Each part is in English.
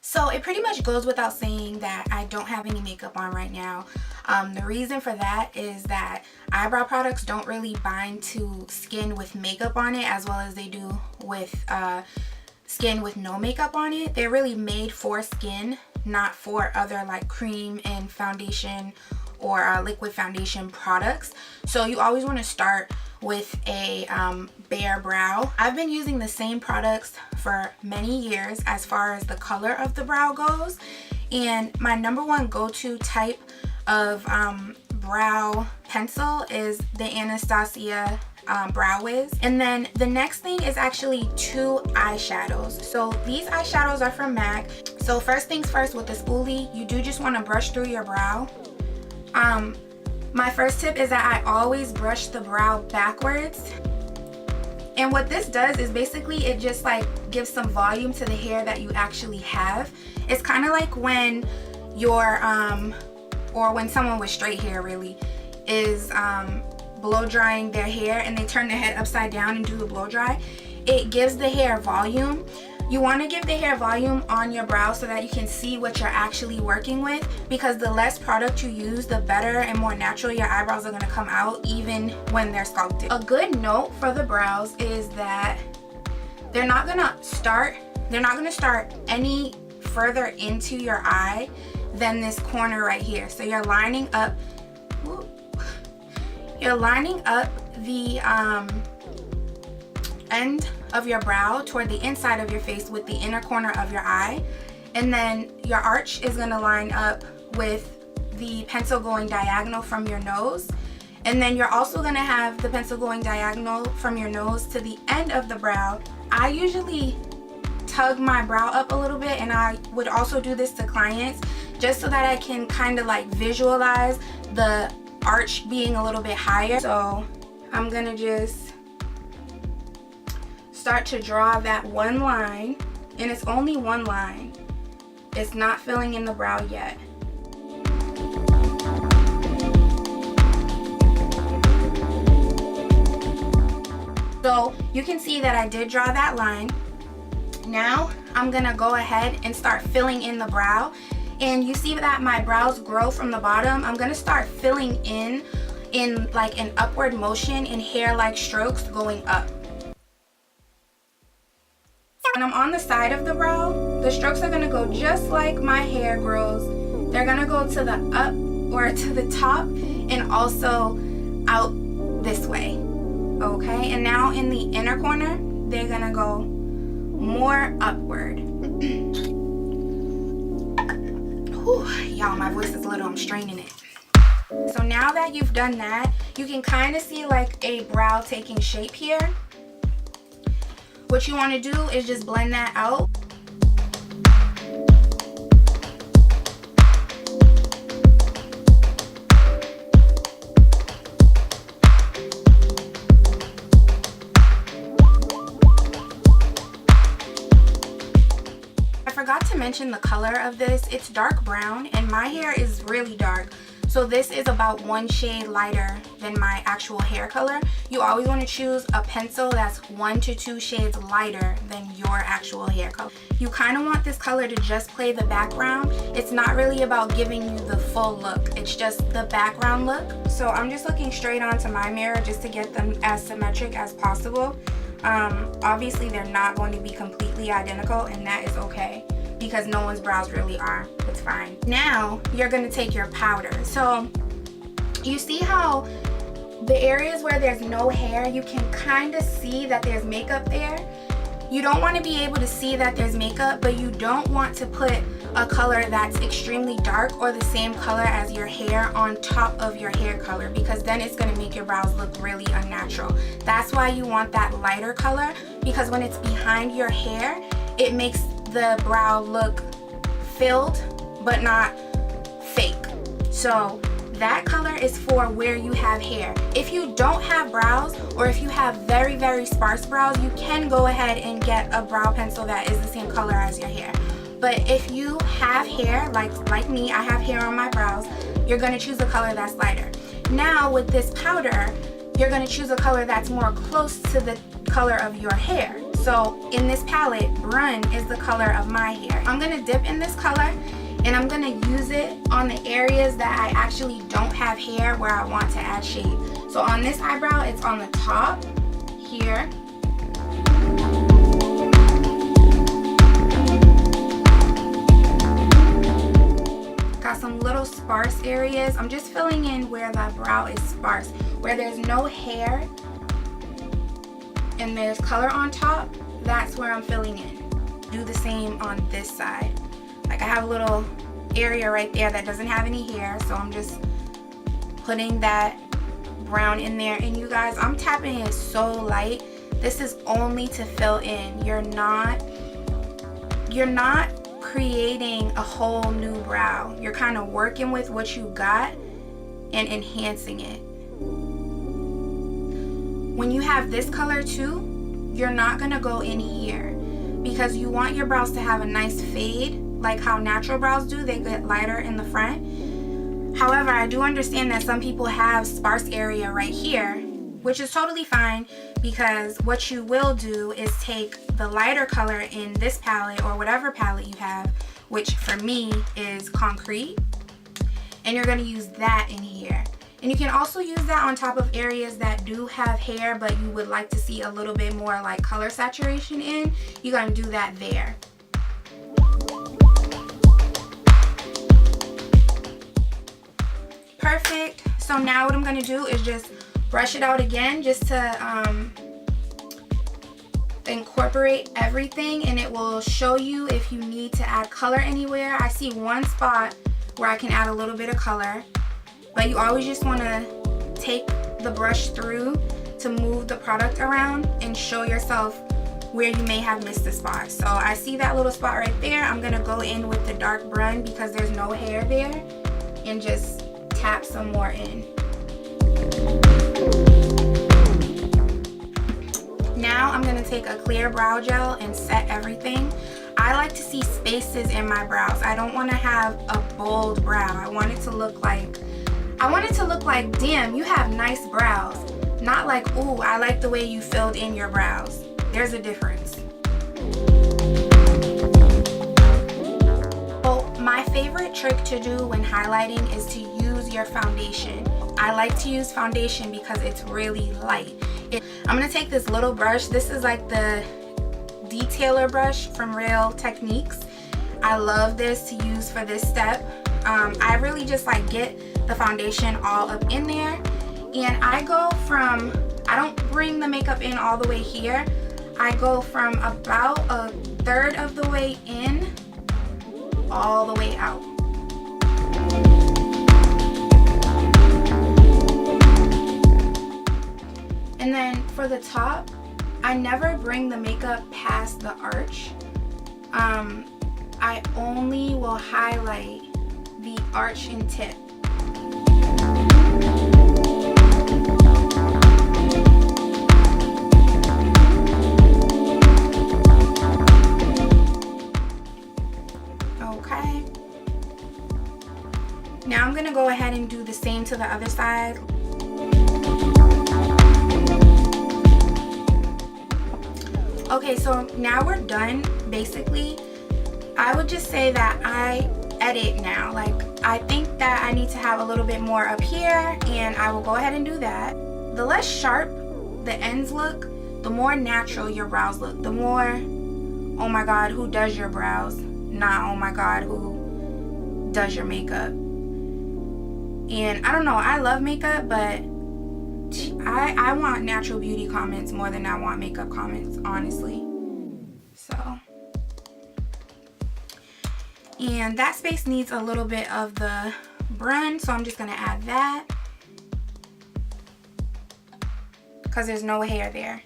So it pretty much goes without saying that I don't have any makeup on right now. The reason for that is that eyebrow products don't really bind to skin with makeup on it as well as they do with skin with no makeup on it. They're really made for skin, not for other like cream and foundation or liquid foundation products. So you always want to start with a bare brow. I've been using the same products for many years as far as the color of the brow goes, and my number one go-to type of brow pencil is the Anastasia Brow Wiz. And then the next thing is actually two eyeshadows. So these eyeshadows are from MAC. So first things first, with the spoolie, you do just want to brush through your brow. My first tip is that I always brush the brow backwards. And what this does is basically it just like gives some volume to the hair that you actually have. It's kind of like when you're, or when someone with straight hair really is blow drying their hair and they turn their head upside down and do the blow dry. It gives the hair volume. You want to give the hair volume on your brow so that you can see what you're actually working with, because the less product you use, the better and more natural your eyebrows are going to come out even when they're sculpted. A good note for the brows is that they're not going to start any further into your eye than this corner right here. So you're lining up the end of your brow toward the inside of your face with the inner corner of your eye, and then your arch is going to line up with the pencil going diagonal from your nose, and then you're also going to have the pencil going diagonal from your nose to the end of the brow. I usually tug my brow up a little bit, and I would also do this to clients just so that I can kind of like visualize the arch being a little bit higher. So I'm gonna just start to draw that one line, and it's only one line. It's not filling in the brow yet. So you can see that I did draw that line. Now I'm gonna go ahead and start filling in the brow, and you see that my brows grow from the bottom. I'm gonna start filling in like an upward motion in hair-like strokes going up. When I'm on the side of the brow, the strokes are going to go just like my hair grows. They're going to go to the up or to the top and also out this way. Okay, and now in the inner corner, they're going to go more upward. Y'all, my voice is a little, I'm straining it. So now that you've done that, you can kind of see like a brow taking shape here. What you want to do is just blend that out. I forgot to mention the color of this. It's dark brown, and my hair is really dark. So this is about one shade lighter than my actual hair color. You always want to choose a pencil that's 1 to 2 shades lighter than your actual hair color. You kind of want this color to just play the background. It's not really about giving you the full look. It's just the background look. So I'm just looking straight onto my mirror just to get them as symmetric as possible. Obviously they're not going to be completely identical, and that is okay, because no one's brows really are. It's fine. Now you're going to take your powder. So you see how the areas where there's no hair, you can kind of see that there's makeup there. You don't want to be able to see that there's makeup, but you don't want to put a color that's extremely dark or the same color as your hair on top of your hair color, because then it's going to make your brows look really unnatural. That's why you want that lighter color, because when it's behind your hair, it makes the brow look filled but not fake. So that color is for where you have hair. If you don't have brows, or if you have very, very sparse brows, you can go ahead and get a brow pencil that is the same color as your hair. But if you have hair, like me, I have hair on my brows, you're going to choose a color that's lighter. Now with this powder, you're going to choose a color that's more close to the color of your hair. So in this palette, Brun is the color of my hair. I'm gonna dip in this color and I'm gonna use it on the areas that I actually don't have hair where I want to add shade. So on this eyebrow, it's on the top here. Got some little sparse areas. I'm just filling in where the brow is sparse, where there's no hair and there's color on top. That's where I'm filling in. Do the same on this side. Like I have a little area right there that doesn't have any hair, so I'm just putting that brown in there. And you guys, I'm tapping it so light. This is only to fill in. You're not creating a whole new brow. You're kind of working with what you got and enhancing it. When you have this color too, you're not gonna go in here because you want your brows to have a nice fade, like how natural brows do. They get lighter in the front. However, I do understand that some people have sparse area right here, which is totally fine, because what you will do is take the lighter color in this palette or whatever palette you have, which for me is Concrete, and you're going to use that in here. And you can also use that on top of areas that do have hair but you would like to see a little bit more like color saturation in. You're going to do that there. Perfect. So now what I'm going to do is just brush it out again, just to incorporate everything, and it will show you if you need to add color anywhere. I see one spot where I can add a little bit of color, but you always just want to take the brush through to move the product around and show yourself where you may have missed a spot. So I see that little spot right there. I'm going to go in with the dark Brun because there's no hair there, and just tap some more in. Now I'm going to take a clear brow gel and set everything. I like to see spaces in my brows. I don't want to have a bold brow. I want it to look like, damn, you have nice brows. Not like, ooh, I like the way you filled in your brows. There's a difference. So my favorite trick to do when highlighting is to use your foundation. I like to use foundation because it's really light. I'm going to take this little brush. This is like the detailer brush from Real Techniques. I love this to use for this step. I really just like get the foundation all up in there, and I go from, I don't bring the makeup in all the way here. I go from about a third of the way in all the way out. And then for the top, I never bring the makeup past the arch. I only will highlight the arch and tip. Okay. Now I'm gonna go ahead and do the same to the other side. Okay, so now we're done. Basically, I would just say that I edit now. Like, I think that I need to have a little bit more up here, and I will go ahead and do that. The less sharp the ends look, the more natural your brows look. The more, oh my god, who does your brows? Not, oh my god, who does your makeup? And I don't know, I love makeup, but I want natural beauty comments more than I want makeup comments, honestly. So, and that space needs a little bit of the Brun, so I'm just gonna add that because there's no hair there.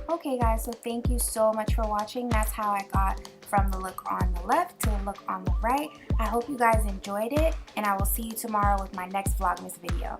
Okay guys, so thank you so much for watching. That's how I got from the look on the left to the look on the right. I hope you guys enjoyed it, and I will see you tomorrow with my next Vlogmas video.